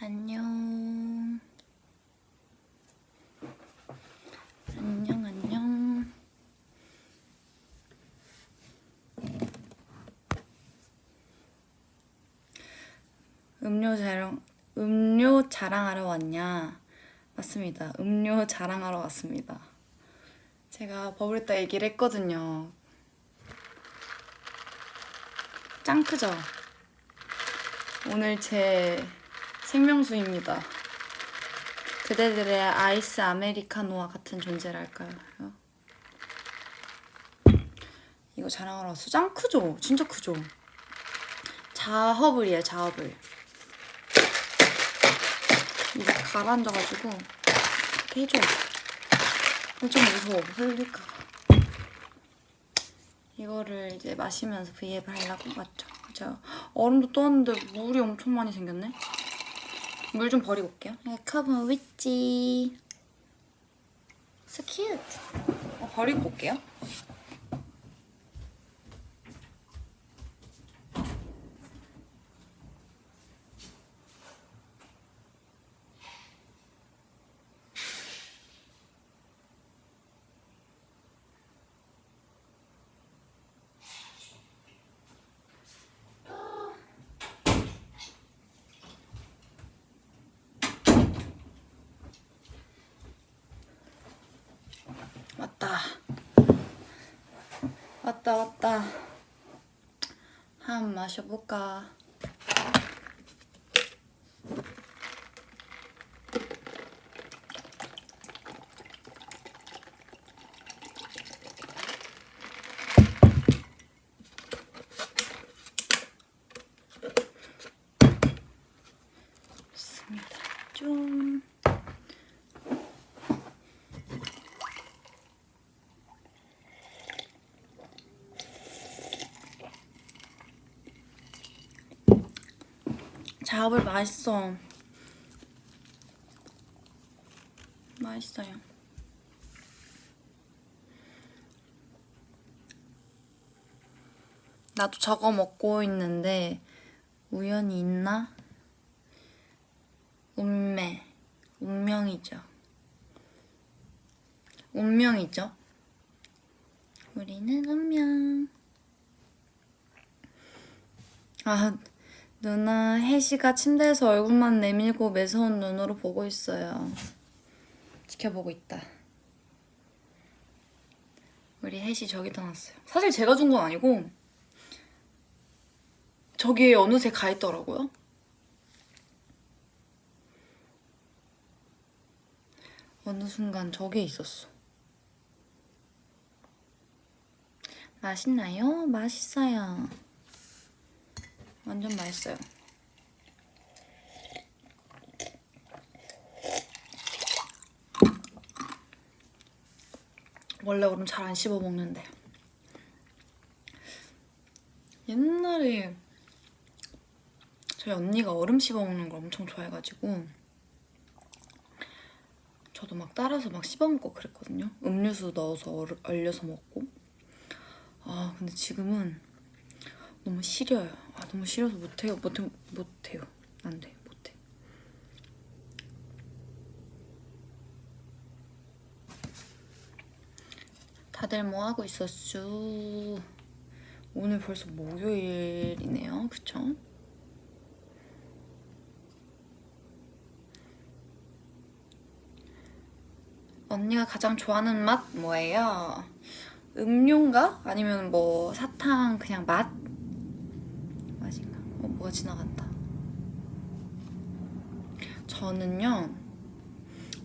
안녕. 안녕, 안녕. 음료 자랑하러 왔냐? 맞습니다. 음료 자랑하러 왔습니다. 제가 버블다 얘기를 했거든요. 짱 크죠? 오늘 제 생명수입니다. 그대들의 아이스 아메리카노와 같은 존재랄까요? 이거 자랑하러 왔어. 짱 크죠? 진짜 크죠? 자허블이에요, 자허블. 이거 가라앉아가지고 이렇게 해줘. 엄청 무서워, 흘릴까봐. 이거를 이제 마시면서 브이앱을 하려고. 맞죠? 그죠? 얼음도 떠왔는데 물이 엄청 많이 생겼네? 물 좀 버리고 올게요. 컵은 wis지. So cute. 버리고 올게요. 왔다. 한번 마셔볼까? 좋습니다. 좀. 자업을 맛있어. 맛있어요. 나도 저거 먹고 있는데 우연히 있나? 운명이죠. 운명이죠. 우리는 운명. 누나 혜시가 침대에서 얼굴만 내밀고 매서운 눈으로 보고 있어요. 지켜보고 있다. 우리 혜시 저기 떠났어요. 사실 제가 준 건 아니고 저기에 어느새 가 있더라고요. 어느 순간 저기에 있었어. 맛있나요? 맛있어요. 완전 맛있어요. 원래 얼음 잘 안 씹어 먹는데 옛날에 저희 언니가 얼음 씹어 먹는 걸 엄청 좋아해가지고 저도 막 따라서 막 씹어 먹고 그랬거든요. 음료수 넣어서 얼려서 먹고. 근데 지금은 너무 시려요. 너무 싫어서 못해요. 안 돼. 못해. 다들 뭐 하고 있었슈? 오늘 벌써 목요일이네요. 그쵸? 언니가 가장 좋아하는 맛 뭐예요? 음료인가? 아니면 뭐 사탕 그냥 맛? 맛인가? 뭐가 지나간다.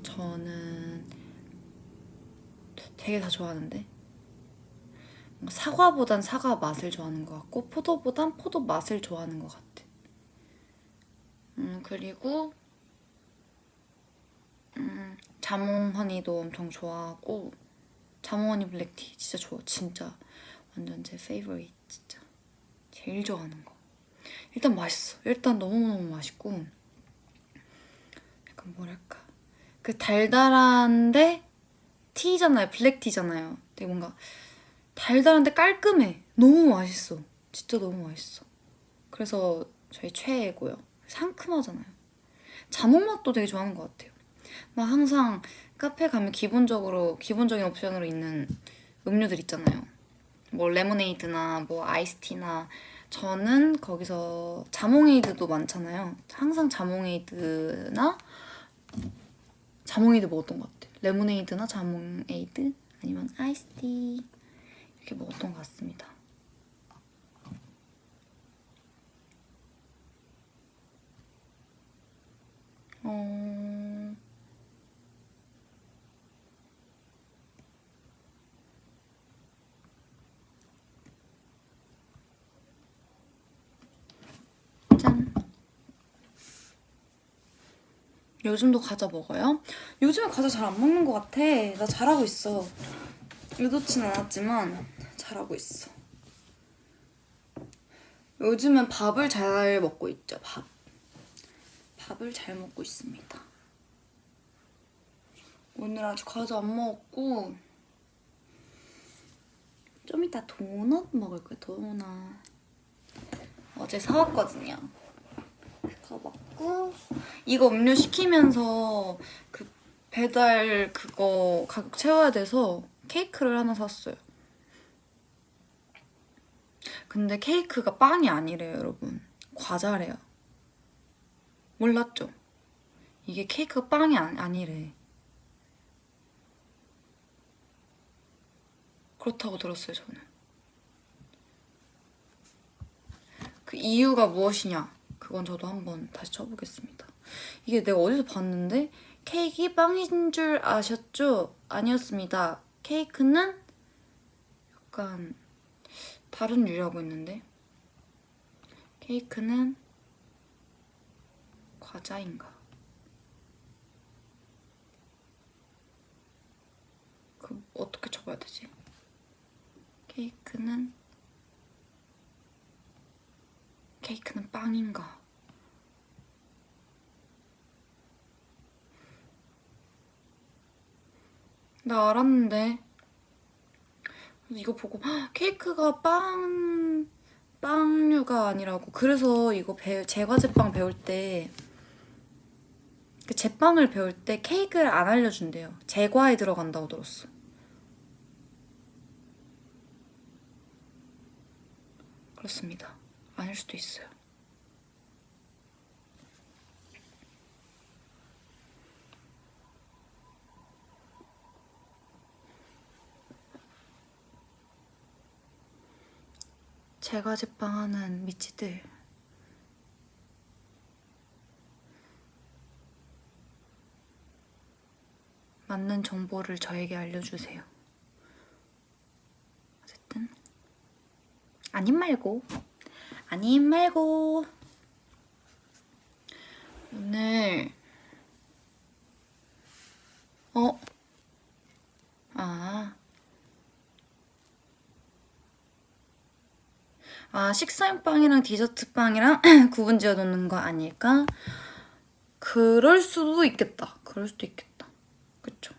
저는 되게 다 좋아하는데 사과보단 사과 맛을 좋아하는 것 같고 포도보단 포도 맛을 좋아하는 것 같아. 그리고 자몽 허니도 엄청 좋아하고 자몽 허니 블랙티 진짜 좋아. 진짜 완전 제 페이보릿. 진짜 제일 좋아하는 거. 일단 맛있어. 일단 너무너무 맛있고 약간 뭐랄까 그 달달한데 티잖아요. 블랙티잖아요. 되게 뭔가 달달한데 깔끔해. 너무 맛있어. 진짜 너무 맛있어. 그래서 저희 최애고요. 상큼하잖아요. 자몽 맛도 되게 좋아하는 것 같아요. 막 항상 카페 가면 기본적인 옵션으로 있는 음료들 있잖아요. 뭐 레모네이드나 뭐 아이스티나 저는 거기서 자몽에이드도 많잖아요. 항상 자몽에이드 먹었던 것 같아요. 레모네이드나 자몽에이드 아니면 아이스티 이렇게 먹었던 것 같습니다. 짠. 요즘도 과자 먹어요? 요즘에 과자 잘 안 먹는 것 같아. 나 잘하고 있어. 의도치 않았지만 잘하고 있어. 요즘은 밥을 잘 먹고 있죠. 밥을 잘 먹고 있습니다. 오늘 아직 과자 안 먹었고 좀 이따 도넛 먹을 거예요. 도넛. 어제 사왔거든요. 그거 먹고 이거 음료 시키면서 그 배달 그거 가격 채워야 돼서 케이크를 하나 샀어요. 근데 케이크가 빵이 아니래요, 여러분. 과자래요. 몰랐죠? 이게 케이크가 빵이 아니래. 그렇다고 들었어요, 저는. 그 이유가 무엇이냐? 그건 저도 한번 다시 쳐보겠습니다. 이게 내가 어디서 봤는데 케이크 빵인 줄 아셨죠? 아니었습니다. 케이크는 약간 다른 유래라고 했는데 케이크는 과자인가? 그 어떻게 쳐봐야 되지? 케이크는 빵인가? 나 알았는데 이거 보고 케이크가 빵류가 아니라고. 그래서 이거 제과제빵 배울 때 그 제빵을 배울 때 케이크를 안 알려준대요. 제과에 들어간다고 들었어. 그렇습니다. 아닐 수도 있어요. 제과제빵 하는 미치들. 맞는 정보를 저에게 알려주세요. 어쨌든 아님 말고 오늘 식사용 빵이랑 디저트 빵이랑 구분 지어 놓는 거 아닐까? 그럴 수도 있겠다. 그쵸?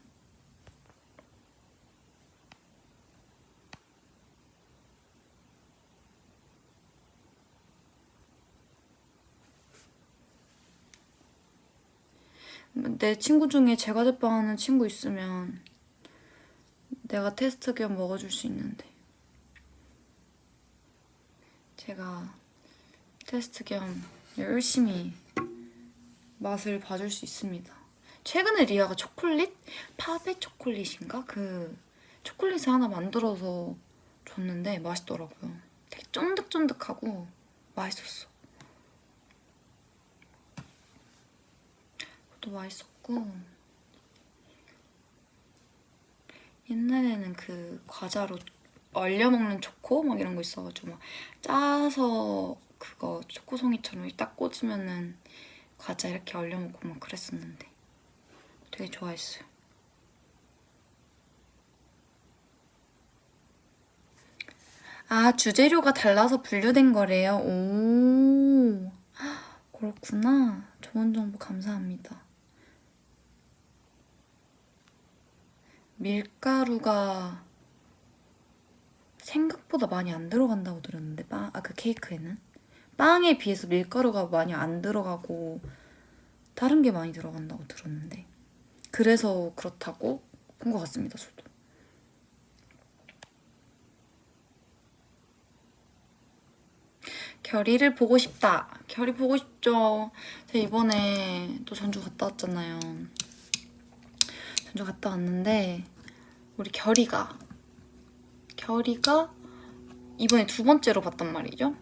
내 친구 중에 제과제빵 하는 친구 있으면 내가 테스트 겸 먹어줄 수 있는데 제가 테스트 겸 열심히 맛을 봐줄 수 있습니다. 최근에 리아가 파베 초콜릿인가? 그 초콜릿을 하나 만들어서 줬는데 맛있더라고요. 되게 쫀득쫀득하고 맛있었어. 그것도 맛있었고 옛날에는 그 과자로 얼려 먹는 초코 막 이런 거 있어가지고 막 짜서 그거 초코송이처럼 딱 꽂으면은 과자 이렇게 얼려 먹고 막 그랬었는데 되게 좋아했어요. 주재료가 달라서 분류된 거래요. 오, 그렇구나. 좋은 정보 감사합니다. 밀가루가 생각보다 많이 안 들어간다고 들었는데 그 케이크에는 빵에 비해서 밀가루가 많이 안 들어가고 다른 게 많이 들어간다고 들었는데 그래서 그렇다고 본 것 같습니다. 저도. 결이를 보고 싶다. 결이 보고 싶죠. 제가 이번에 또 전주 갔다 왔잖아요. 전주 갔다 왔는데 우리 결이가 이번에 두 번째로 봤단 말이죠.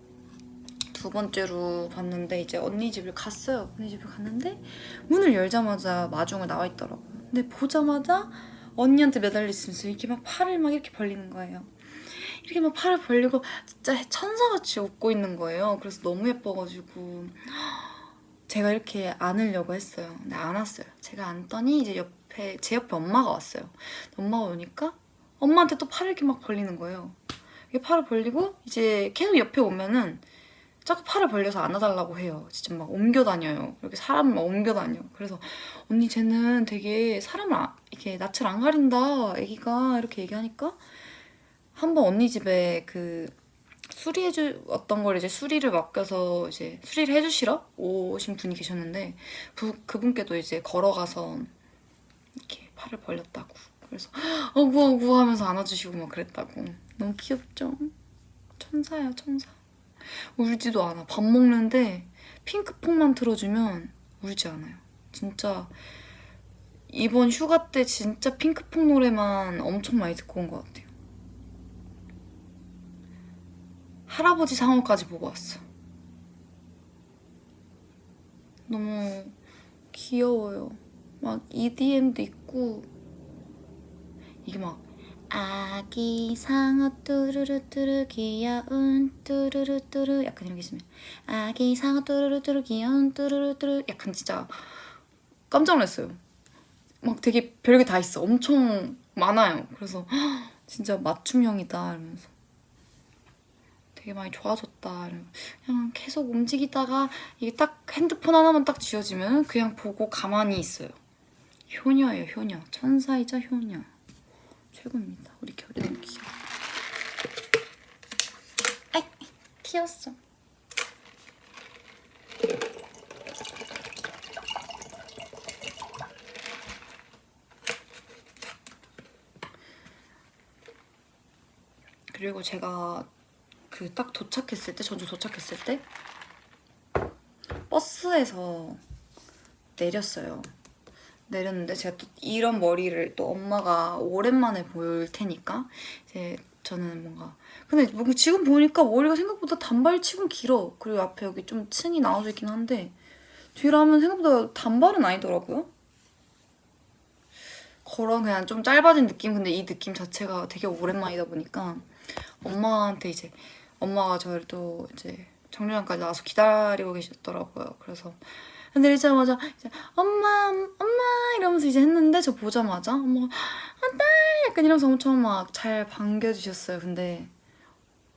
두 번째로 봤는데 이제 언니 집을 갔어요. 언니 집을 갔는데 문을 열자마자 마중을 나와 있더라고요. 근데 보자마자 언니한테 매달려 있으면서 이렇게 막 팔을 막 이렇게 벌리는 거예요. 이렇게 막 팔을 벌리고 진짜 천사같이 웃고 있는 거예요. 그래서 너무 예뻐가지고 제가 이렇게 안으려고 했어요. 근데 안 왔어요. 제가 안더니 이제 제 옆에 엄마가 왔어요. 엄마가 오니까 엄마한테 또 팔을 이렇게 막 벌리는 거예요. 이렇게 팔을 벌리고 이제 계속 옆에 오면은 자꾸 팔을 벌려서 안아달라고 해요. 진짜 막 옮겨 다녀요. 이렇게 사람을 막 옮겨 다녀. 그래서 언니 쟤는 되게 사람을 이렇게 낯을 안 가린다. 애기가 이렇게 얘기하니까 한번 언니 집에 그 어떤 걸 이제 수리를 맡겨서 이제 수리를 해주시러 오신 분이 계셨는데 그분께도 이제 걸어가서 이렇게 팔을 벌렸다고. 그래서 어구 하면서 안아주시고 막 그랬다고. 너무 귀엽죠? 천사야 천사. 울지도 않아. 밥 먹는데 핑크퐁만 틀어주면 울지 않아요. 진짜 이번 휴가 때 진짜 핑크퐁 노래만 엄청 많이 듣고 온 것 같아요. 할아버지 상어까지 보고 왔어. 너무 귀여워요. 막 EDM도 있고 이게 막 아기 상어 뚜루루뚜루 귀여운 뚜루루뚜루 약간 이런 게 있으면 아기 상어 뚜루루뚜루 귀여운 뚜루루뚜루 약간 진짜 깜짝 놀랐어요. 막 되게 별게 다 있어. 엄청 많아요. 그래서 진짜 맞춤형이다 이러면서 되게 많이 좋아졌다 이러면서 그냥 계속 움직이다가 이게 딱 핸드폰 하나만 딱 쥐어지면 그냥 보고 가만히 있어요. 효녀예요 효녀. 천사이자 효녀. 최고입니다. 우리 결이 너무 귀여워. 아이 튀었어. 그리고 제가 그 딱 도착했을 때 전주 도착했을 때 버스에서 내렸어요. 내렸는데 제가 또 이런 머리를 또 엄마가 오랜만에 볼 테니까 이제 저는 뭔가 근데 뭔가 지금 보니까 머리가 생각보다 단발치곤 길어. 그리고 앞에 여기 좀 층이 나와져 있긴 한데 뒤로 하면 생각보다 단발은 아니더라고요. 그런 그냥 좀 짧아진 느낌. 근데 이 느낌 자체가 되게 오랜만이다 보니까 엄마한테 이제 엄마가 저를 또 이제 정류장까지 나와서 기다리고 계셨더라고요. 그래서 내리자마자 이제 엄마 이러면서 이제 했는데 저 보자마자 엄마가 아, 딸 약간 이러면서 엄청 막 잘 반겨주셨어요. 근데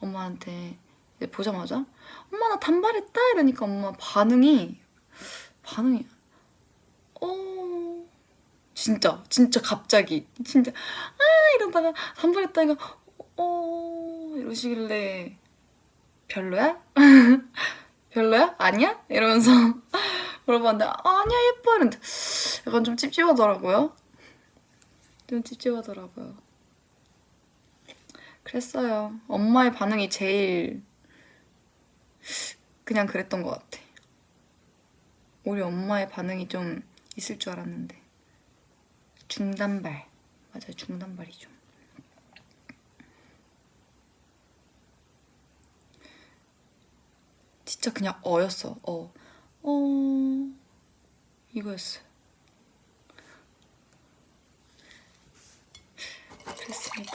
엄마한테 이제 보자마자 엄마 나 단발했다 이러니까 엄마 반응이 진짜 갑자기 진짜 아 이러다가 단발했다니까 이러시길래 별로야? 별로야? 아니야? 이러면서 물어봤는데 아니야 예뻐 이랬는데 약간 좀 찝찝하더라고요. 좀 찝찝하더라고요. 그랬어요. 엄마의 반응이 제일 그냥 그랬던 것 같아. 우리 엄마의 반응이 좀 있을 줄 알았는데 중단발. 맞아요 중단발이죠. 진짜 그냥 어였어. 이거였어. 그랬습니다.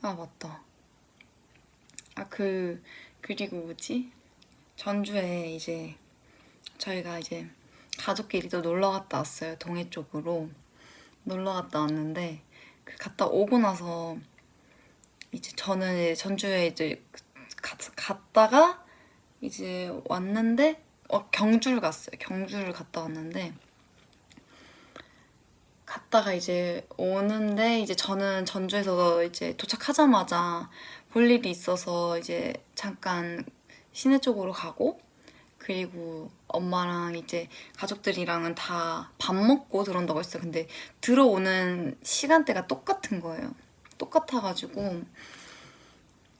아 맞다. 그리고 뭐지? 전주에 이제 저희가 이제 가족끼리 또 놀러 갔다 왔어요. 동해 쪽으로 놀러 갔다 왔는데 그 갔다 오고 나서 이제 저는 전주에 이제 갔다가 이제 왔는데 경주를 갔어요. 경주를 갔다 왔는데 갔다가 이제 오는데 이제 저는 전주에서 이제 도착하자마자 볼 일이 있어서 이제 잠깐 시내 쪽으로 가고 그리고 엄마랑 이제 가족들이랑은 다 밥 먹고 들어온다고 했어요. 근데 들어오는 시간대가 똑같은 거예요. 똑같아가지고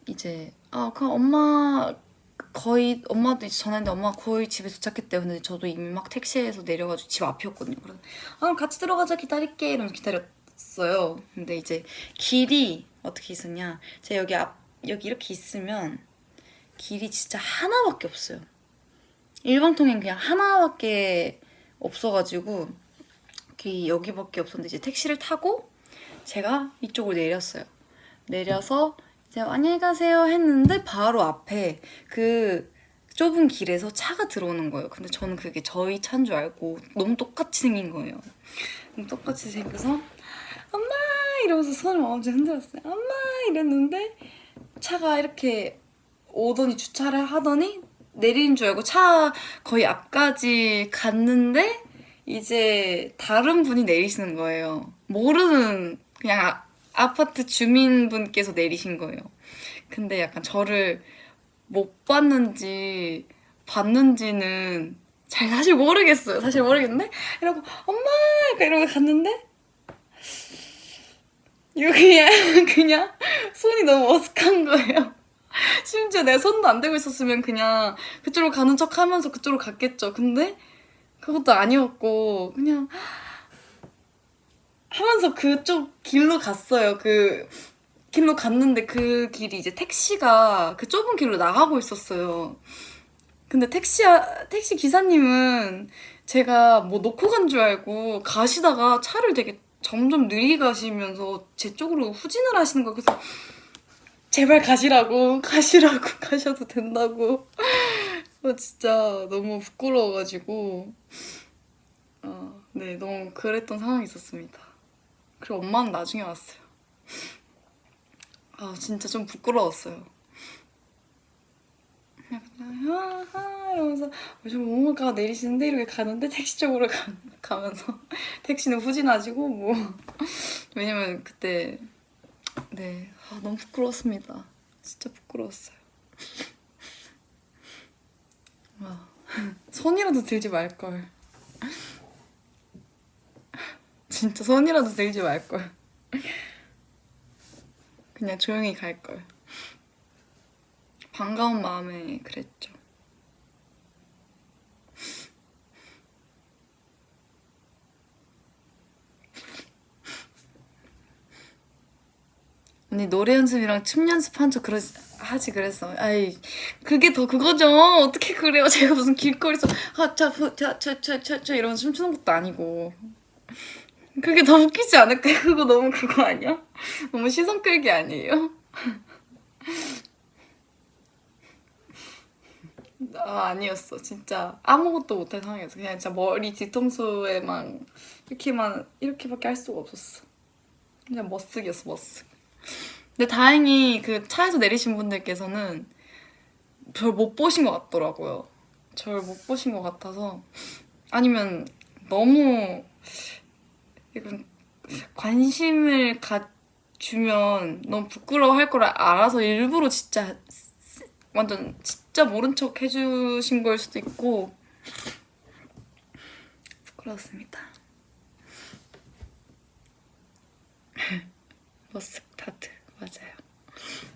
이제 그럼 엄마도 이제 전화했는데 엄마가 거의 집에 도착했대요. 근데 저도 이미 막 택시에서 내려가지고 집 앞이었거든요. 그래서 그럼 같이 들어가자 기다릴게 이러면서 기다렸어요. 근데 이제 길이 어떻게 있었냐, 제가 여기 이렇게 있으면 길이 진짜 하나밖에 없어요. 일방통행 그냥 하나밖에 없어가지고 여기밖에 없었는데 이제 택시를 타고 제가 이쪽으로 내렸어요. 내려서 이제 안녕히 가세요 했는데 바로 앞에 그 좁은 길에서 차가 들어오는 거예요. 근데 저는 그게 저희 차인 줄 알고 너무 똑같이 생긴 거예요. 똑같이 생겨서 엄마 이러면서 손을 엄청 흔들었어요. 엄마 이랬는데 차가 이렇게 오더니 주차를 하더니 내리는 줄 알고 차 거의 앞까지 갔는데 이제 다른 분이 내리시는 거예요. 모르는 그냥 아파트 주민분께서 내리신 거예요. 근데 약간 저를 못 봤는지는 사실 모르겠어요. 사실 모르겠는데 이러고 엄마 약간 이러고 갔는데 이거 그냥 손이 너무 어색한 거예요. 심지어 내가 손도 안 대고 있었으면 그냥 그쪽으로 가는 척 하면서 그쪽으로 갔겠죠. 근데 그것도 아니었고 그냥 하면서 그쪽 길로 갔어요. 그 길로 갔는데 그 길이 이제 택시가 그 좁은 길로 나가고 있었어요. 근데 택시 기사님은 제가 뭐 놓고 간 줄 알고 가시다가 차를 되게 점점 느리게 가시면서 제 쪽으로 후진을 하시는 거예요. 그래서 제발 가시라고 가셔도 된다고. 진짜 너무 부끄러워가지고 네, 너무 그랬던 상황이 있었습니다. 그리고 엄마는 나중에 왔어요. 진짜 좀 부끄러웠어요. 그냥 이러면서 좀 엄마가 내리시는데 이렇게 가는데 택시 쪽으로 가면서 택시는 후진하시고 뭐 왜냐면 그때 네 너무 부끄러웠습니다. 진짜 부끄러웠어요. 손이라도 들지 말걸. 진짜 손이라도 들지 말걸. 그냥 조용히 갈걸. 반가운 마음에 그랬죠. 언니 노래 연습이랑 춤 연습한 척 하지 그랬어. 아이 그게 더 그거죠. 어떻게 그래요? 제가 무슨 길거리에서 저 이러면서 춤추는 것도 아니고. 그게 더 웃기지 않을까요? 그거 너무 그거 아니야? 너무 시선 끌기 아니에요? 아니었어. 진짜 아무것도 못할 상황이었어. 그냥 진짜 머리 뒤통수에만 이렇게밖에 할 수가 없었어. 그냥 머쓱이었어, 머쓱. 근데 다행히 그 차에서 내리신 분들께서는 절 못 보신 것 같더라고요. 절 못 보신 것 같아서. 아니면 너무 이건 관심을 주면 너무 부끄러워할 걸 알아서 일부러 진짜 완전 진짜 모른 척 해주신 걸 수도 있고 부끄러웠습니다. 머쓱타트 맞아요.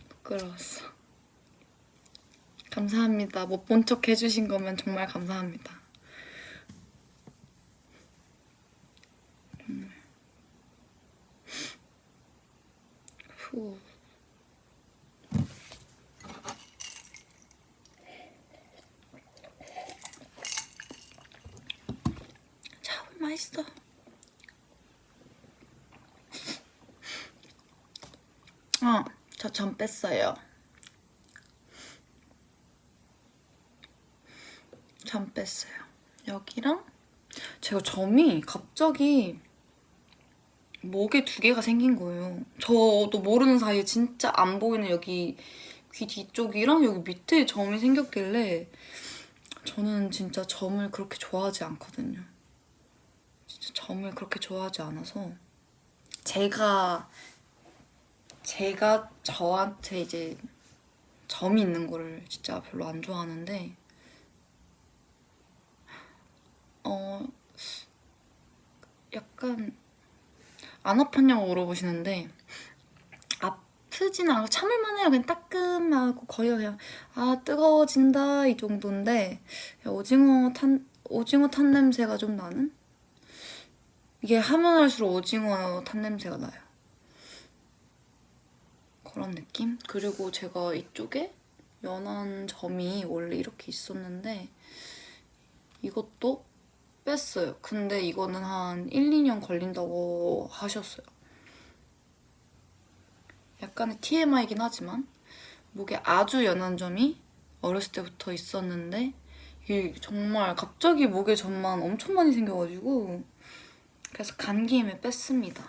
부끄러웠어. 감사합니다. 못 본 척 해주신 거면 정말 감사합니다. 후. 차분 맛있어. 저 전 뺐어요. 전 뺐어요. 여기랑 제가 점이 갑자기 목에 2개가 생긴 거예요. 저도 모르는 사이에 진짜 안 보이는 여기 귀 뒤쪽이랑 여기 밑에 점이 생겼길래 저는 진짜 점을 그렇게 좋아하지 않거든요. 진짜 점을 그렇게 좋아하지 않아서 제가 저한테 이제 점이 있는 거를 진짜 별로 안 좋아하는데 약간 안 아팠냐고 물어보시는데 아프진 않고 참을만 해요. 그냥 따끔하고 거의 그냥 뜨거워진다 이 정도인데 오징어 탄 냄새가 좀 나는? 이게 하면 할수록 오징어 탄 냄새가 나요. 그런 느낌? 그리고 제가 이쪽에 연한 점이 원래 이렇게 있었는데 이것도 뺐어요. 근데 이거는 한 1, 2년 걸린다고 하셨어요. 약간의 TMI이긴 하지만 목에 아주 연한 점이 어렸을 때부터 있었는데 이게 정말 갑자기 목에 점만 엄청 많이 생겨가지고 그래서 간 김에 뺐습니다.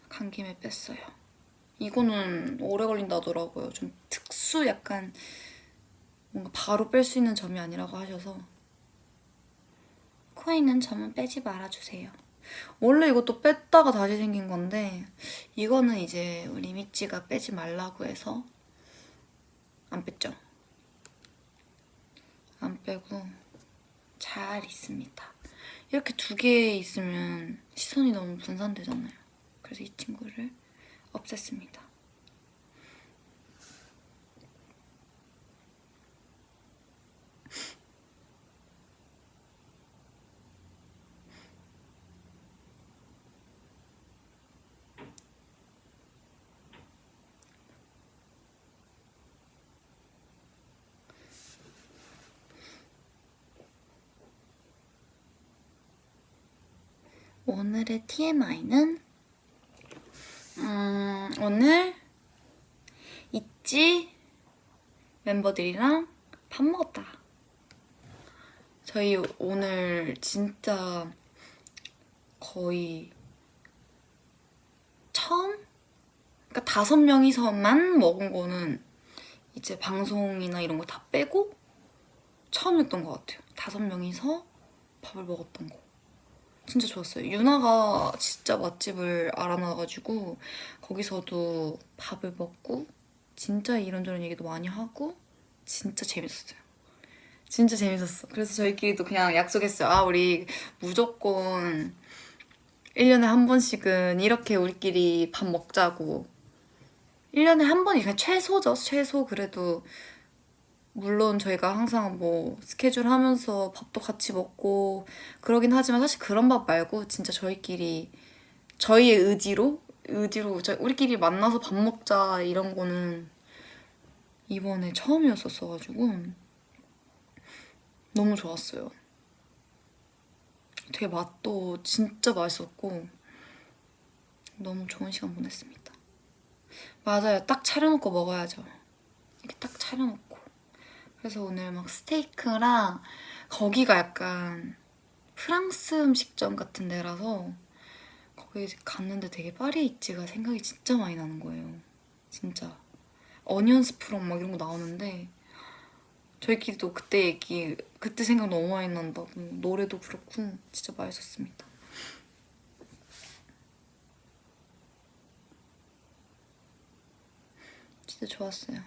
간 김에 뺐어요. 이거는 오래 걸린다더라고요. 좀 특수 약간 뭔가 바로 뺄 수 있는 점이 아니라고 하셔서 코에 있는 점은 빼지 말아주세요. 원래 이것도 뺐다가 다시 생긴 건데 이거는 이제 우리 미찌가 빼지 말라고 해서 안 뺐죠. 안 빼고 잘 있습니다. 이렇게 2개 있으면 시선이 너무 분산되잖아요. 그래서 이 친구를 없앴습니다. 오늘의 TMI는 오늘 있지 멤버들이랑 밥 먹었다. 저희 오늘 진짜 거의 처음? 그러니까 5명이서만 먹은 거는 이제 방송이나 이런 거 다 빼고 처음이었던 것 같아요. 5명이서 밥을 먹었던 거. 진짜 좋았어요. 유나가 진짜 맛집을 알아놔가지고 거기서도 밥을 먹고 진짜 이런저런 얘기도 많이 하고 진짜 재밌었어요. 진짜 재밌었어. 그래서 저희끼리도 그냥 약속했어요. 우리 무조건 1년에 한 번씩은 이렇게 우리끼리 밥 먹자고. 1년에 한 번이 그냥 최소죠. 최소 그래도 물론 저희가 항상 뭐 스케줄 하면서 밥도 같이 먹고 그러긴 하지만 사실 그런 밥 말고 진짜 저희끼리 저희의 의지로 우리끼리 만나서 밥 먹자 이런 거는 이번에 처음이었었어가지고 너무 좋았어요. 되게 맛도 진짜 맛있었고 너무 좋은 시간 보냈습니다. 맞아요. 딱 차려놓고 먹어야죠. 이렇게 딱 차려놓고. 그래서 오늘 막 스테이크랑 거기가 약간 프랑스 음식점 같은 데라서 거기 갔는데 되게 파리이치가 생각이 진짜 많이 나는 거예요. 진짜. 어니언 스프랑 막 이런 거 나오는데 저희끼리도 그때 생각 너무 많이 난다고 노래도 그렇고 진짜 맛있었습니다. 진짜 좋았어요.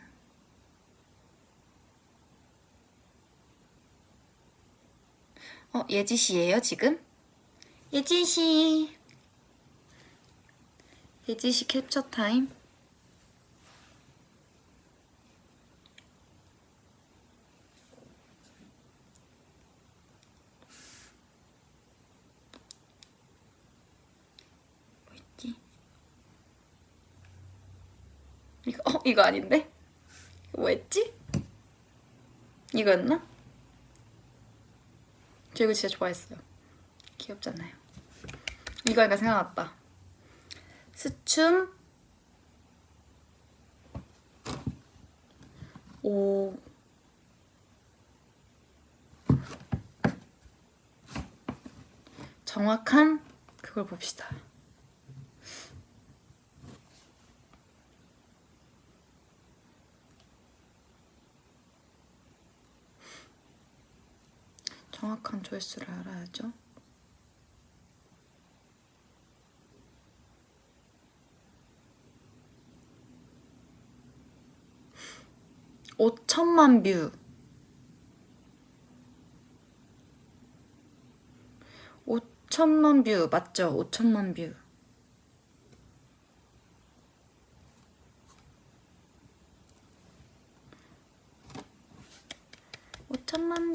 예지 씨예요 지금? 예지 씨 캡처 타임. 뭐 있지? 이거 아닌데? 뭐 했지? 이거였나? 저 이거 진짜 좋아했어요. 귀엽잖아요. 이거 하니까 생각났다. 스춤 5 정확한 그걸 봅시다. 정확한 조회수를 알아야죠. (5천만) 뷰. 5천만 뷰 맞죠? 5천만 뷰.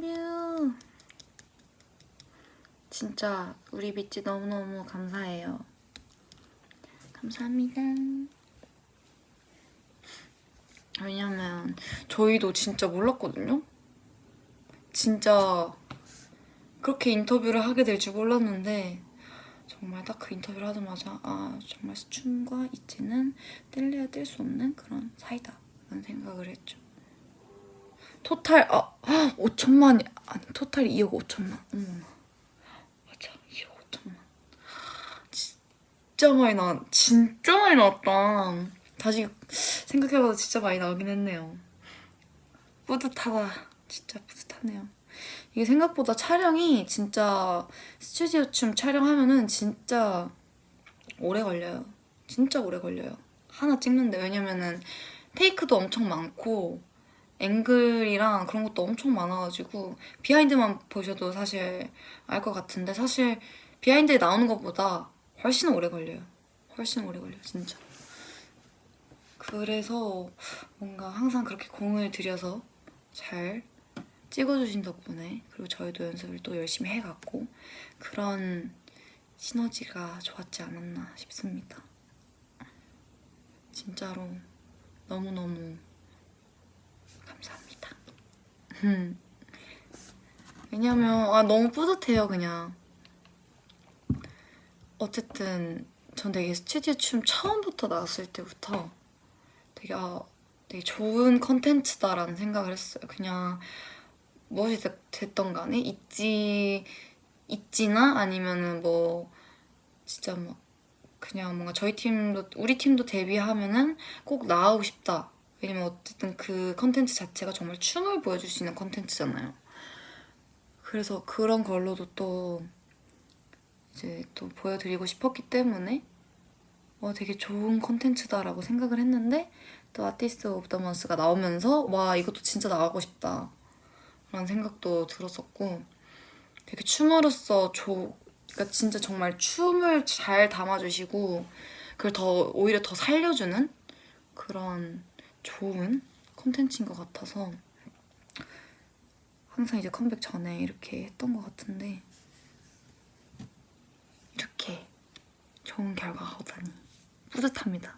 뷰. 진짜 우리 미찌 너무너무 감사해요. 감사합니다. 왜냐면 저희도 진짜 몰랐거든요. 진짜 그렇게 인터뷰를 하게 될 줄 몰랐는데 정말 딱 그 인터뷰를 하자마자 아 정말 수춘과 이치는 뗄래야 뗄 수 없는 그런 사이다 라는 생각을 했죠. 토탈 5천만 아니 토탈 2억 5천만. 맞아 2억 5천만. 진짜 많이 나왔다. 다시 생각해봐도 진짜 많이 나오긴 했네요. 뿌듯하다. 진짜 뿌듯하네요. 이게 생각보다 촬영이 진짜 스튜디오 춤 촬영하면은 진짜 오래 걸려요. 진짜 오래 걸려요. 하나 찍는데. 왜냐면은 테이크도 엄청 많고 앵글이랑 그런 것도 엄청 많아가지고 비하인드만 보셔도 사실 알 것 같은데 사실 비하인드에 나오는 것보다 훨씬 오래 걸려요. 훨씬 오래 걸려요 진짜. 그래서 뭔가 항상 그렇게 공을 들여서 잘 찍어주신 덕분에 그리고 저희도 연습을 또 열심히 해갔고 그런 시너지가 좋았지 않았나 싶습니다. 진짜로 너무너무 감사합니다. 왜냐면 너무 뿌듯해요 그냥. 어쨌든 전 되게 스튜디오 춤 처음부터 나왔을 때부터 되게 좋은 컨텐츠다라는 생각을 했어요. 그냥 무엇이 됐던 간에 있지나 아니면은 뭐 진짜 막 그냥 뭔가 우리 팀도 데뷔하면은 꼭 나가고 싶다. 왜냐면 어쨌든 그 컨텐츠 자체가 정말 춤을 보여줄 수 있는 컨텐츠잖아요. 그래서 그런 걸로도 또 이제 또 보여드리고 싶었기 때문에 되게 좋은 컨텐츠다라고 생각을 했는데 또 아티스트 오브 더 먼스가 나오면서 와 이것도 진짜 나가고 싶다 라는 생각도 들었었고 되게 춤으로서 그러니까 진짜 정말 춤을 잘 담아주시고 그걸 오히려 더 살려주는 그런 좋은 콘텐츠인 것 같아서 항상 이제 컴백 전에 이렇게 했던 것 같은데 이렇게 좋은 결과가 오다니 뿌듯합니다.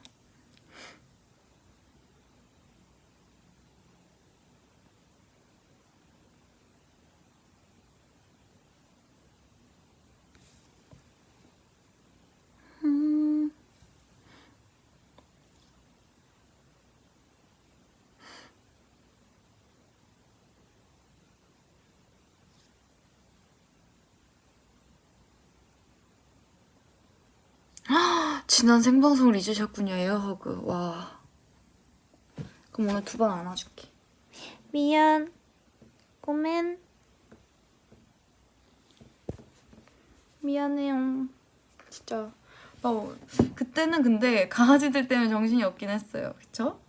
지난 생방송을 잊으셨군요. 에어허그. 와. 그럼 오늘 2번 안아줄게. 미안. 고멘. 미안해요. 진짜. 그때는 근데 강아지들 때문에 정신이 없긴 했어요. 그쵸?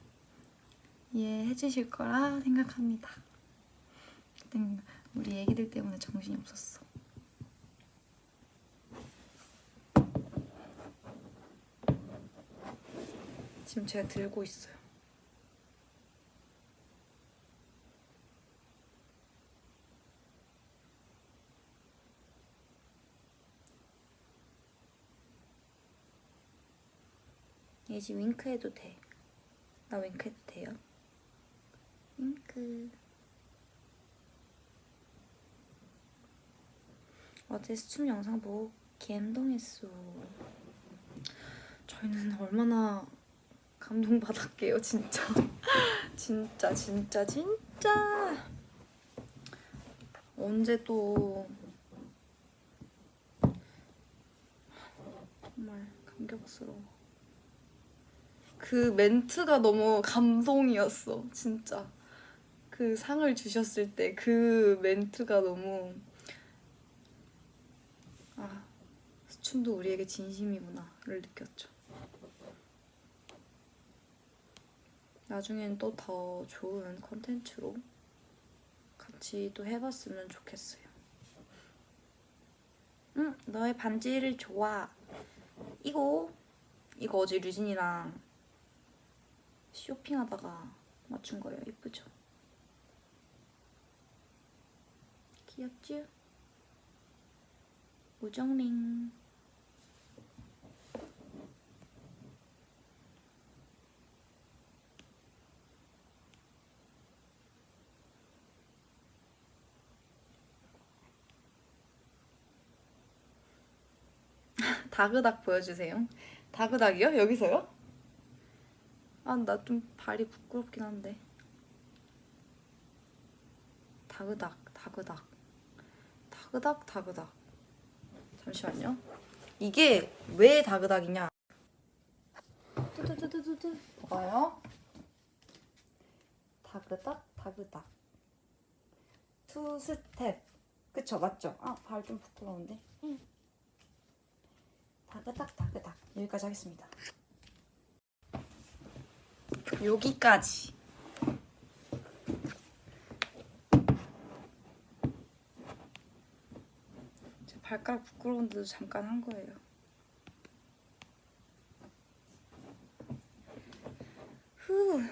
이해해 주실 거라 생각합니다. 그땐 우리 애기들 때문에 정신이 없었어. 지금 제가 들고 있어요. 예지 윙크해도 돼. 나 윙크해도 돼요? 윙크. 어제 스춤 영상 보고 감동했어. 저희는 얼마나 감동받았게요 진짜. 진짜 언제 또 충격스러워. 그 멘트가 너무 감동이었어. 진짜. 그 상을 주셨을 때 그 멘트가 너무 아, 스춘도 우리에게 진심이구나를 느꼈죠. 나중엔 또 더 좋은 컨텐츠로 같이 또 해봤으면 좋겠어요. 응, 너의 반지를 좋아. 이거 어제 류진이랑 쇼핑하다가 맞춘 거예요. 예쁘죠? 귀엽죠? 우정링. 다그닥 보여주세요. 다그닥이요? 여기서요? 아, 나 좀 발이 부끄럽긴 한데. 다그닥. 잠시만요. 이게 왜 다그닥이냐? 뚜두두두두두. 봐봐요. 다그닥. 투 스텝. 그쵸, 맞죠? 아, 발 좀 부끄러운데. 다그닥. 여기까지 하겠습니다. 여기까지. 제 발가락 부끄러운데도 잠깐 한 거예요. 후.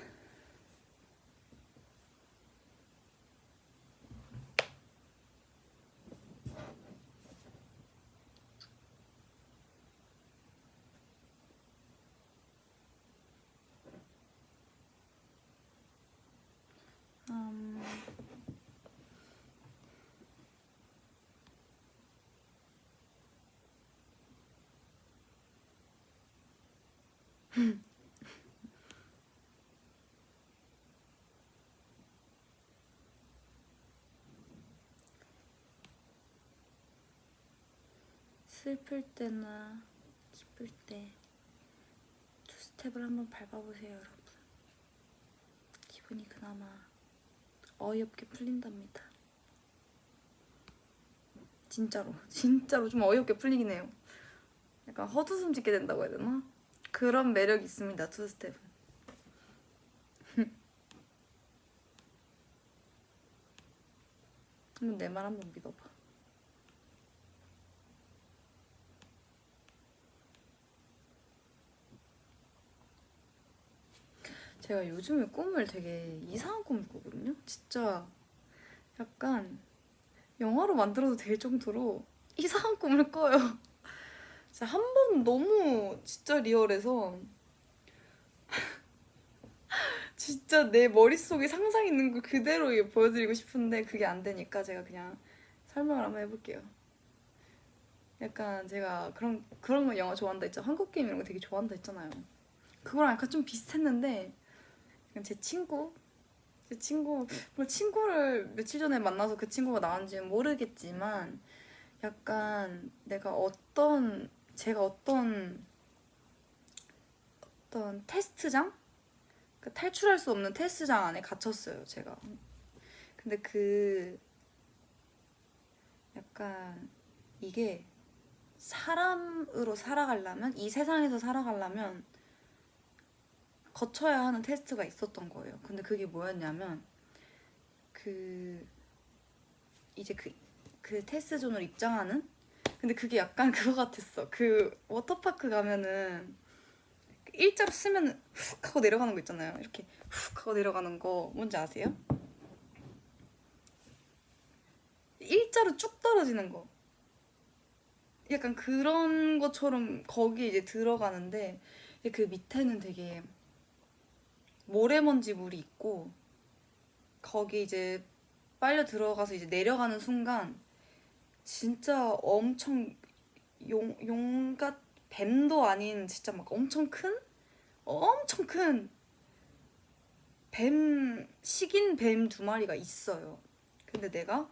슬플 때나 기쁠 때 투스텝을 한번 밟아보세요, 여러분. 기분이 그나마 어이없게 풀린답니다. 진짜로 좀 어이없게 풀리긴 해요. 약간 헛웃음 짓게 된다고 해야 되나? 그런 매력이 있습니다, 투스텝은. 한번 내 말 한번 믿어봐. 제가 요즘에 꿈을 되게 이상한 꿈을 꾸거든요? 진짜 약간 영화로 만들어도 될 정도로 이상한 꿈을 꿔요. 진짜 한 번 너무 진짜 리얼해서 진짜 내 머릿속에 상상 있는 걸 그대로 보여드리고 싶은데 그게 안 되니까 제가 그냥 설명을 한번 해볼게요. 약간 제가 그런 거 영화 좋아한다 했죠. 한국 게임 이런 거 되게 좋아한다 했잖아요. 그거랑 약간 좀 비슷했는데 제 친구를 며칠 전에 만나서 그 친구가 나왔는지는 모르겠지만 약간 제가 어떤 테스트장? 그 탈출할 수 없는 테스트장 안에 갇혔어요, 제가. 근데 약간 이게 사람으로 살아가려면, 이 세상에서 살아가려면 거쳐야 하는 테스트가 있었던 거예요. 근데 그게 뭐였냐면 이제 그 테스트존으로 입장하는? 근데 그게 약간 그거 같았어. 그 워터파크 가면은 일자로 쓰면 훅 하고 내려가는 거 있잖아요. 이렇게 훅 하고 내려가는 거 뭔지 아세요? 일자로 쭉 떨어지는 거. 약간 그런 것처럼 거기에 이제 들어가는데 그 밑에는 되게 모래먼지 물이 있고 거기 이제 빨려 들어가서 이제 내려가는 순간 진짜 엄청 용같 뱀도 아닌 진짜 막 엄청 큰 식인 뱀 두 마리가 있어요. 근데 내가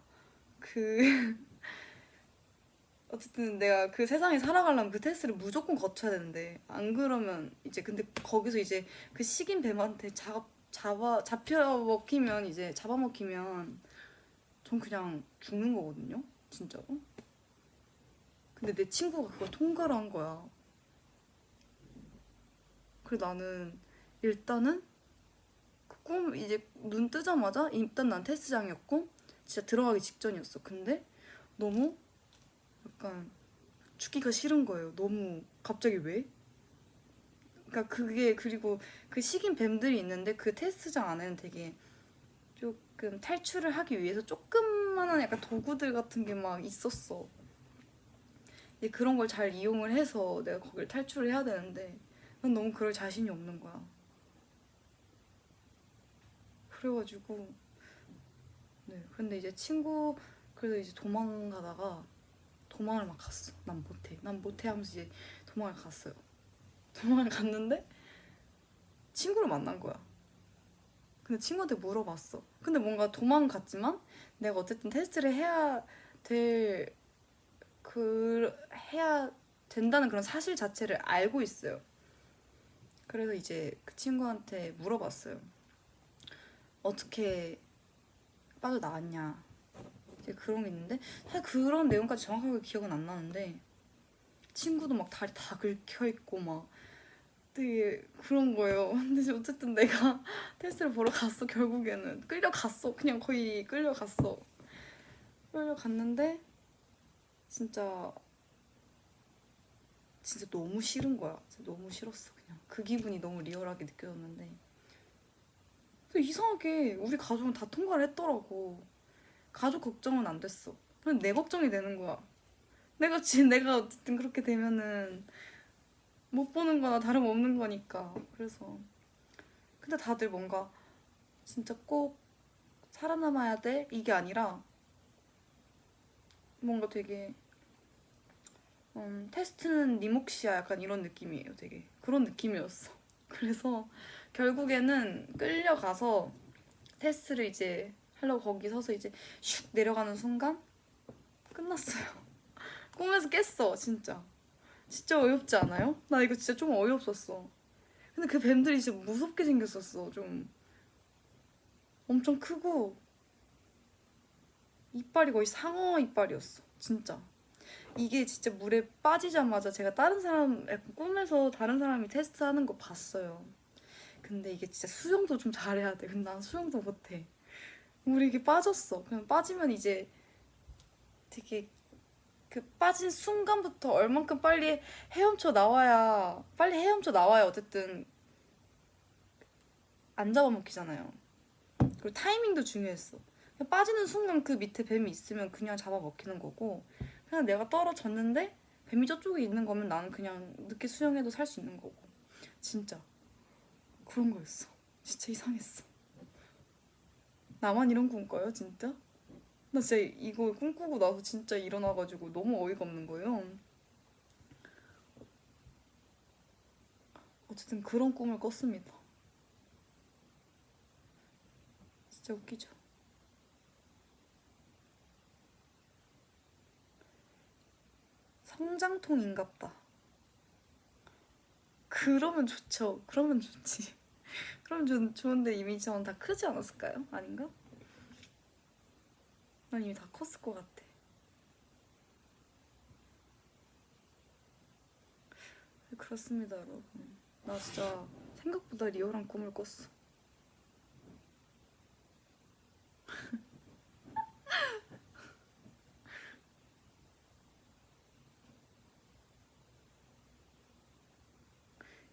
그 어쨌든 내가 그 세상에 살아가려면 그 테스트를 무조건 거쳐야 되는데 안 그러면 이제 근데 거기서 이제 그 식인 뱀한테 잡혀 먹히면 이제 잡아먹히면 전 그냥 죽는 거거든요 진짜로. 근데 내 친구가 그걸 통과를 한 거야. 그래 나는 일단은 그 꿈 이제 눈 뜨자마자 일단 난 테스트장이었고 진짜 들어가기 직전이었어. 근데 너무 약간 죽기가 싫은 거예요. 너무 갑자기 왜? 그러니까 그게 그리고 그 식인 뱀들이 있는데 그 테스트장 안에는 되게 조금 탈출을 하기 위해서 조금만한 약간 도구들 같은 게 막 있었어. 이제 그런 걸 잘 이용을 해서 내가 거길 탈출을 해야 되는데 난 너무 그럴 자신이 없는 거야. 그래가지고 네 근데 이제 친구 그래서 이제 도망가다가 도망을 막 갔어. 난 못해 하면서 이제 도망을 갔어요. 도망을 갔는데 친구를 만난 거야. 근데 친구한테 물어봤어. 근데 뭔가 도망갔지만 내가 어쨌든 테스트를 될 해야 된다는 그런 사실 자체를 알고 있어요. 그래서 이제 그 친구한테 물어봤어요. 어떻게 빠져나왔냐. 이제 그런 게 있는데 사실 그런 내용까지 정확하게 기억은 안 나는데 친구도 막 다리 다 긁혀있고 막 되게 그런 거예요. 근데 어쨌든 내가 테스트를 보러 갔어. 결국에는 끌려갔어. 그냥 거의 끌려갔는데 진짜 너무 싫은 거야. 진짜 너무 싫었어. 그냥 그 기분이 너무 리얼하게 느껴졌는데 근데 이상하게 우리 가족은 다 통과를 했더라고. 가족 걱정은 안 됐어. 그냥 내 걱정이 되는 거야. 내가 어쨌든 그렇게 되면은 못 보는 거나 다름없는 거니까. 그래서 근데 다들 뭔가 진짜 꼭 살아남아야 돼 이게 아니라 뭔가 되게 테스트는 네 몫이야 약간 이런 느낌이에요. 되게 그런 느낌이었어. 그래서 결국에는 끌려가서 테스트를 이제 하려고 거기 서서 이제 슉 내려가는 순간 끝났어요. 꿈에서 깼어 진짜. 진짜 어이없지 않아요? 나 이거 진짜 좀 어이없었어. 근데 그 뱀들이 진짜 무섭게 생겼었어. 좀 엄청 크고 이빨이 거의 상어 이빨이었어 진짜. 이게 진짜 물에 빠지자마자 제가 다른 사람 약간 꿈에서 다른 사람이 테스트하는 거 봤어요. 근데 이게 진짜 수영도 좀 잘해야 돼. 근데 난 수영도 못해. 물에 이게 빠졌어. 그냥 빠지면 이제 되게 그 빠진 순간부터 얼만큼 빨리 헤엄쳐 나와야 어쨌든 안 잡아먹히잖아요. 그리고 타이밍도 중요했어. 그냥 빠지는 순간 그 밑에 뱀이 있으면 그냥 잡아먹히는 거고 그냥 내가 떨어졌는데 뱀이 저쪽에 있는 거면 나는 그냥 늦게 수영해도 살 수 있는 거고 진짜 그런 거였어. 진짜 이상했어. 나만 이런 꿈 꿔요 진짜? 나 진짜 이거 꿈꾸고 나서 진짜 일어나가지고 너무 어이가 없는 거예요. 어쨌든 그런 꿈을 꿨습니다. 진짜 웃기죠? 성장통인갑다. 그러면 좋죠. 그러면 좋지. 그럼 좋은데 이미 저는 다 크지 않았을까요? 아닌가? 난 이미 다 컸을 것 같아. 그렇습니다, 여러분. 나 진짜 생각보다 리얼한 꿈을 꿨어.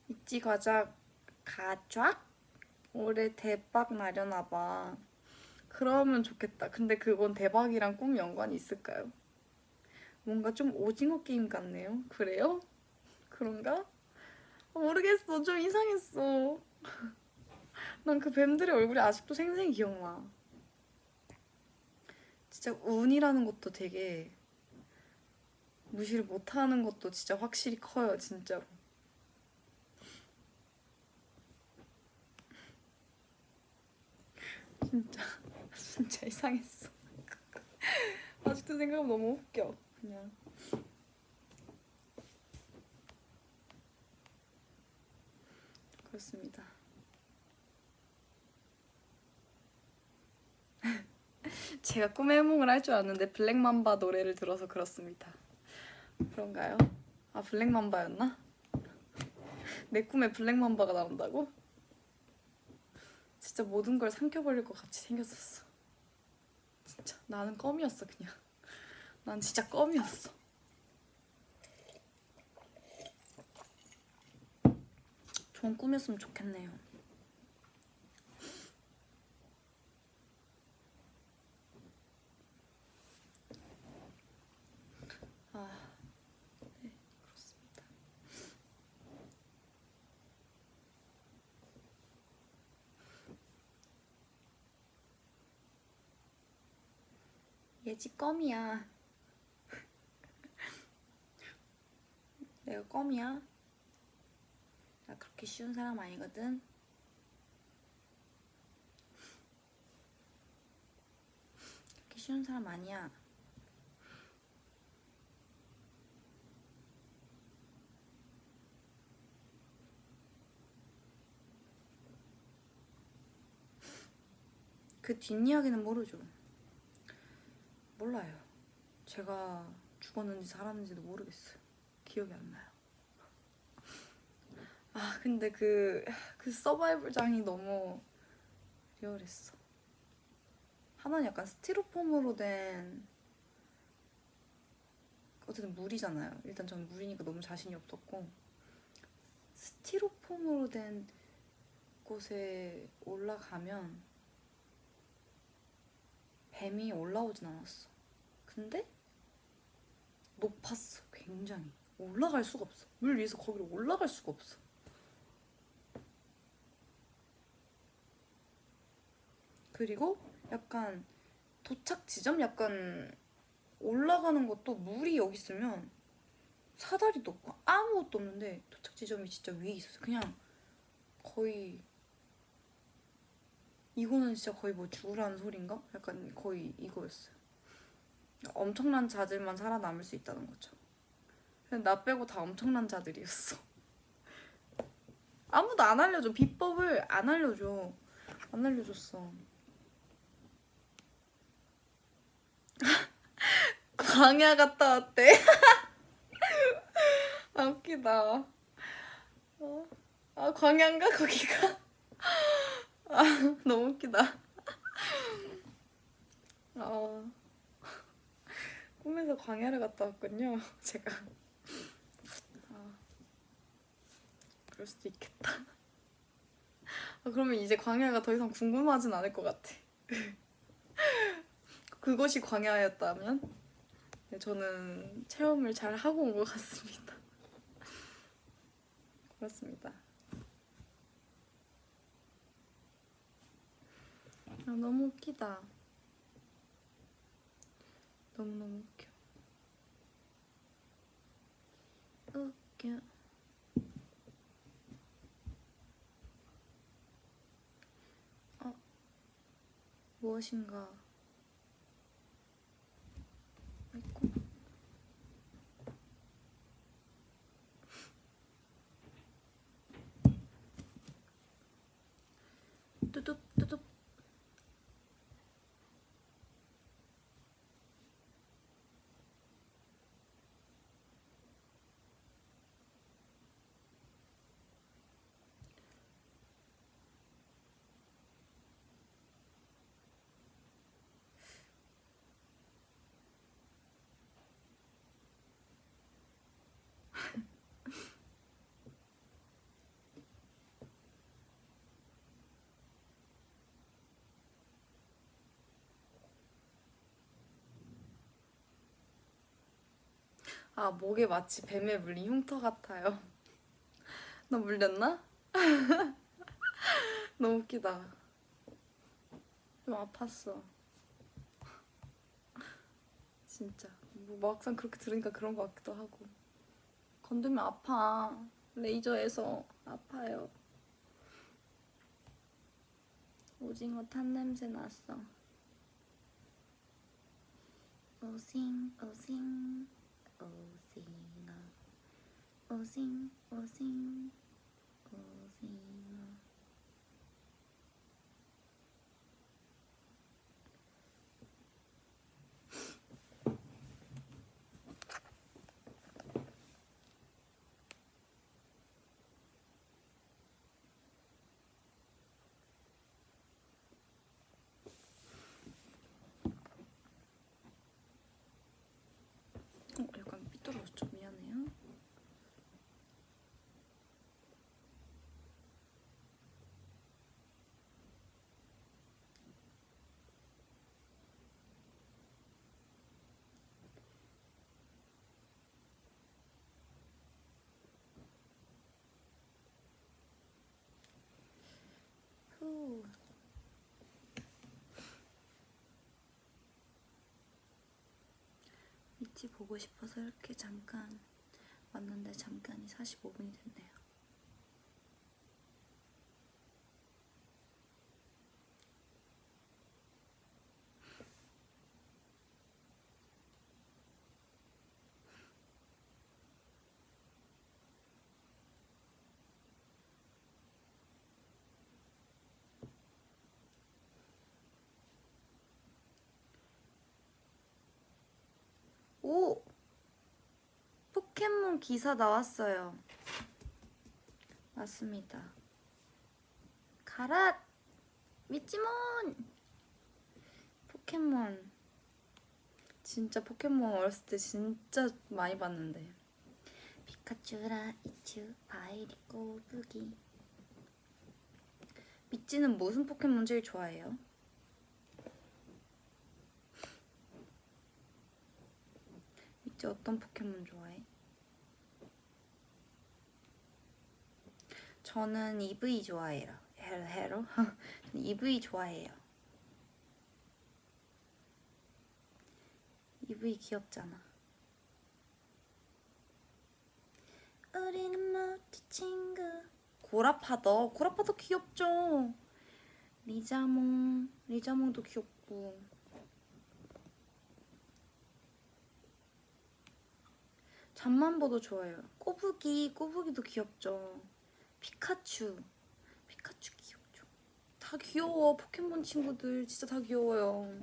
있지 가작? 올해 대박 나려나 봐. 그러면 좋겠다. 근데 그건 대박이랑 꿈 연관이 있을까요? 뭔가 좀 오징어 게임 같네요. 그래요? 그런가? 모르겠어. 좀 이상했어. 난 그 뱀들의 얼굴이 아직도 생생히 기억나. 진짜 운이라는 것도 되게 무시를 못하는 것도 진짜 확실히 커요. 진짜로. 진짜 진짜 이상했어. 아직도 생각하면 너무 웃겨. 그냥 그렇습니다. 제가 꿈의 해몽을 할 줄 아는데 블랙맘바 노래를 들어서 그렇습니다. 그런가요? 아, 블랙맘바였나? 내 꿈에 블랙맘바가 나온다고? 진짜 모든 걸 삼켜버릴 것 같이 생겼었어. 진짜 나는 껌이었어. 그냥 난 진짜 껌이었어. 좋은 꿈이었으면 좋겠네요. 아, 네, 그렇습니다. 얘지 껌이야. 내가 껌이야. 나 그렇게 쉬운 사람 아니거든. 그렇게 쉬운 사람 아니야. 그 뒷이야기는 모르죠. 몰라요. 제가 죽었는지 살았는지도 모르겠어요. 기억이 안 나요. 아, 근데 그 서바이벌장이 너무 리얼했어. 하나는 약간 스티로폼으로 된, 어쨌든 물이잖아요. 일단 전 물이니까 너무 자신이 없었고, 스티로폼으로 된 곳에 올라가면 뱀이 올라오진 않았어. 근데 높았어. 굉장히 올라갈 수가 없어. 물 위에서 거기로 올라갈 수가 없어. 그리고 약간 도착 지점, 약간 올라가는 것도 물이 여기 있으면 사다리도 없고 아무것도 없는데 도착 지점이 진짜 위에 있었어. 그냥 거의, 이거는 진짜 거의 뭐 죽으라는 소린가? 약간 거의 이거였어요. 엄청난 자들만 살아남을 수 있다는 거죠. 나 빼고 다 엄청난 자들이었어. 아무도 안 알려줘. 비법을 안 알려줘. 안 알려줬어. 광야 갔다 왔대. 아, 웃기다. 아, 광야인가 거기가? 아, 너무 웃기다. 아, 꿈에서 광야를 갔다 왔군요. 제가. 아, 그럴 수도 있겠다. 아, 그러면 이제 광야가 더 이상 궁금하진 않을 것 같아. 그것이 광야였다면? 네, 저는 체험을 잘 하고 온 것 같습니다. 그렇습니다. 아, 너무 웃기다. 너무너무 웃겨. 웃겨. 무엇인가. 아이고. 뚜둑 뚜둑. 아, 목에 마치 뱀에 물린 흉터 같아요. 나 물렸나? 너무 웃기다. 좀 아팠어. 진짜. 뭐 막상 그렇게 들으니까 그런 것 같기도 하고. 건들면 아파. 레이저에서 아파요. 오징어 탄 냄새 났어. 오징 오징 오징어 오징 오징 오징어 위치 보고 싶어서 이렇게 잠깐 왔는데 잠깐이 45분이 됐네요. 오! 포켓몬 기사 나왔어요. 맞습니다. 가랏! 미치몬! 포켓몬 진짜 포켓몬 어렸을 때 진짜 많이 봤는데. 피카츄, 라이츄, 바이리, 꼬부기. 미찌는 무슨 포켓몬 제일 좋아해요? 미찌 어떤 포켓몬 좋아해? 저는 EV 좋아해요. 헤로? 저는 EV 좋아해요. EV 귀엽잖아. 우리는 모두 친구. 고라파더 귀엽죠. 리자몽도 귀엽고. 잠만보도 좋아요. 꼬부기도 귀엽죠. 피카츄 귀엽죠. 다 귀여워. 포켓몬 친구들 진짜 다 귀여워요.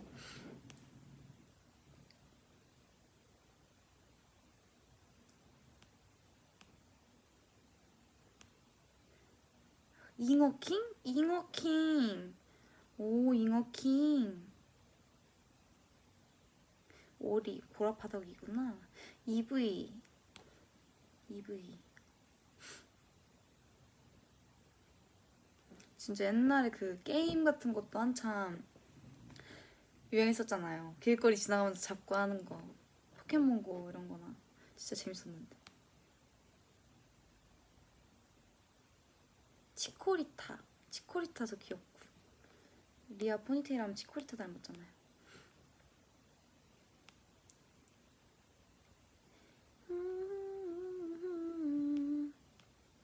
잉어킹. 오, 잉어킹. 오리, 고라파덕이구나. EV. 진짜 옛날에 그 게임 같은 것도 한참 유행했었잖아요. 길거리 지나가면서 잡고 하는 거. 포켓몬고 이런 거나. 진짜 재밌었는데. 치코리타도 귀엽고. 리아 포니테일 하면 치코리타 닮았잖아요.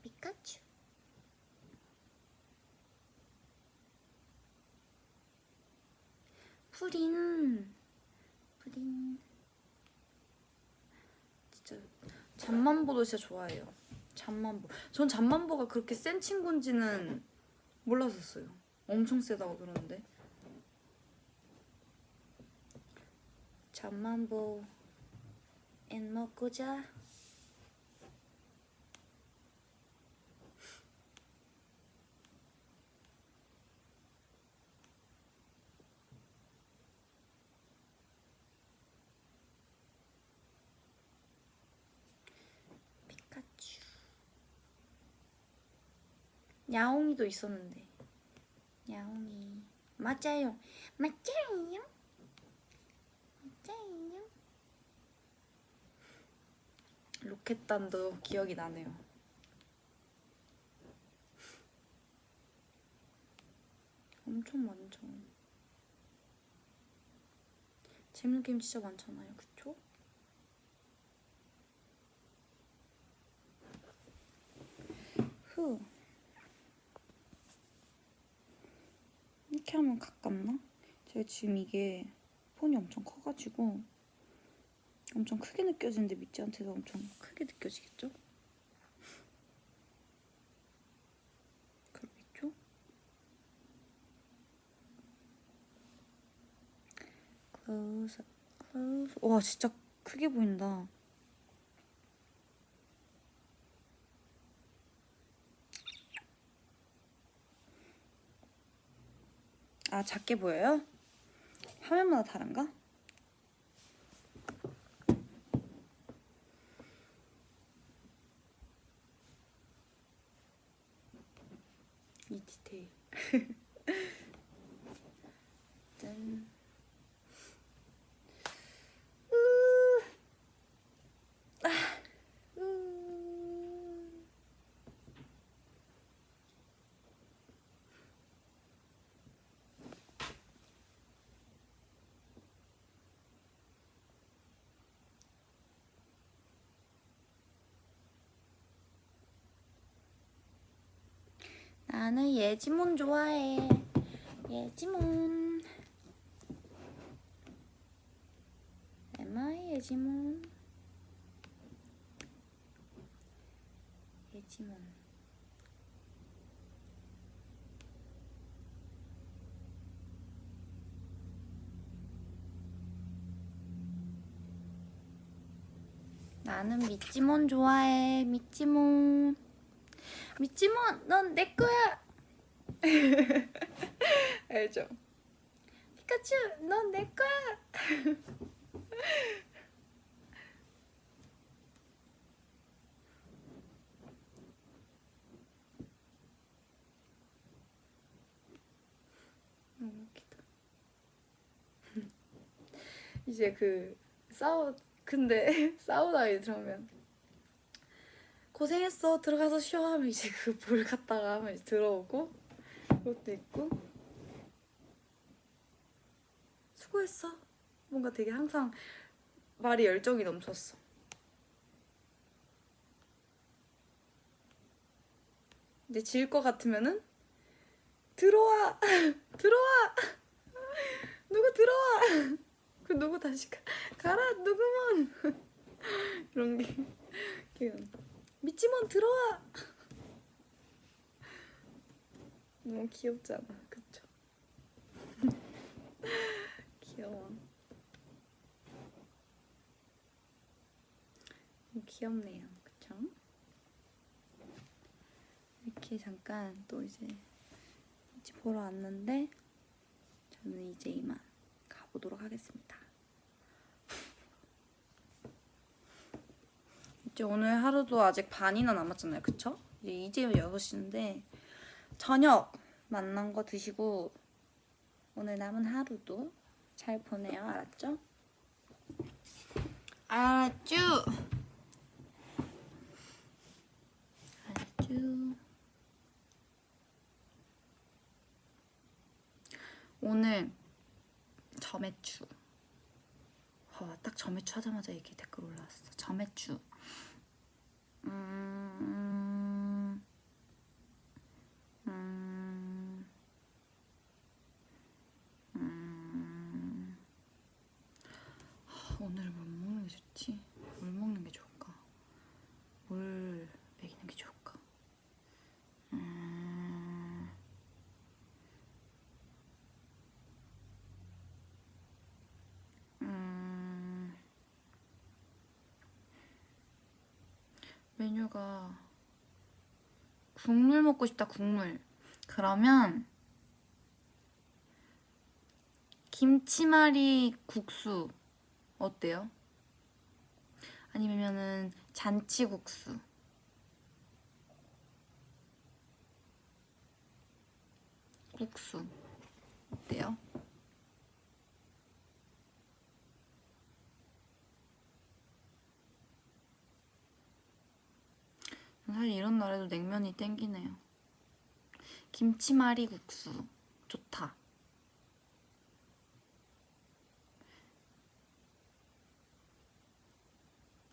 피카츄. 푸린. 진짜 잠만보도 진짜 좋아해요. 전 잠만보가 그렇게 센 친구인지는 몰랐었어요. 엄청 세다고 들었는데. 잠만보 앤 먹고 자. 피카츄. 야옹이도 있었는데. 야옹이. 맞아요. 로켓단도 기억이 나네요. 엄청 많죠. 재밌는 게임 진짜 많잖아요. 그쵸? 이렇게 하면 가깝나? 제가 지금 이게 폰이 엄청 커가지고 엄청 크게 느껴지는데 미찌한테도 엄청 크게 느껴지겠죠? 그러겠죠? 클로즈. 와, 진짜 크게 보인다. 아, 작게 보여요? 화면마다 다른가? 이 디테일. 짠. 나는 예지몬 좋아해. 예지몬. 에마이 예지몬. 예지몬. 나는 미찌몬 좋아해. 미찌몬. 미찌몬, 넌 내 거야. 알죠? 피카츄, 넌 내 거야. 너무 웃기다. 이제 근데 싸우다 들어오면 고생했어 들어가서 쉬어 하면 이제 그 볼 갔다가 하면 이제 들어오고 그것도 있고 수고했어. 뭔가 되게 항상 말이 열정이 넘쳤어. 근데 질 것 같으면은 들어와 들어와 누구 들어와 그 누구 다시 가라 누구먼 이런 게 기억. 미치몬 들어와. 너무 귀엽지 않아? 그쵸? 귀여워. 귀엽네요. 그쵸? 이렇게 잠깐 또 이제 보러 왔는데 저는 이제 이만 가보도록 하겠습니다. 이제 오늘 하루도 아직 반이나 남았잖아요. 그쵸? 이제 6시인데 저녁 만난 거 드시고 오늘 남은 하루도 잘 보내요. 알았죠? 알았죠? 알았죠? 오늘 점액추. 딱 점액추 하자마자 이렇게 댓글 올라왔어. 점액추. 오늘 뭘 먹는 게 좋지? 뭘 먹는 게 좋을까? 뭘 먹이는 게 좋을까? 메뉴가 국물 먹고 싶다. 국물. 그러면 김치말이 국수 어때요? 아니면은 잔치국수. 국수 어때요? 사실 이런 날에도 냉면이 땡기네요. 김치말이 국수 좋다.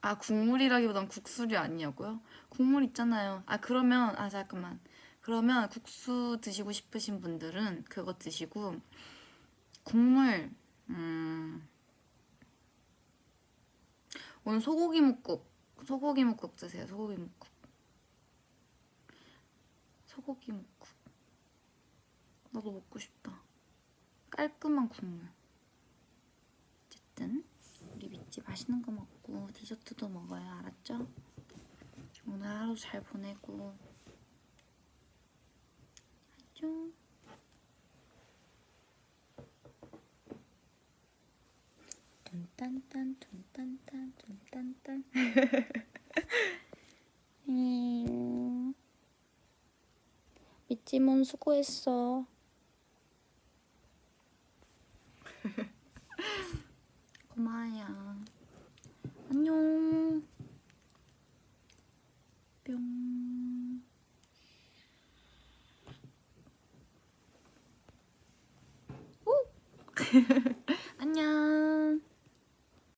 아, 국물이라기보단 국수류 아니냐고요? 국물 있잖아요. 그러면 잠깐만. 그러면 국수 드시고 싶으신 분들은 그거 드시고 국물 오늘 소고기 묵국 드세요. 소고기 묵국 나도 먹고 싶다. 깔끔한 국물. 어쨌든 우리 미찌 맛있는 거 먹고 디저트도 먹어요. 알았죠? 오늘 하루 잘 보내고 알죠? 둔딴딴 둔딴딴 둔딴딴 미찌몬 수고했어. 고마워요. 안녕. 뿅. 오!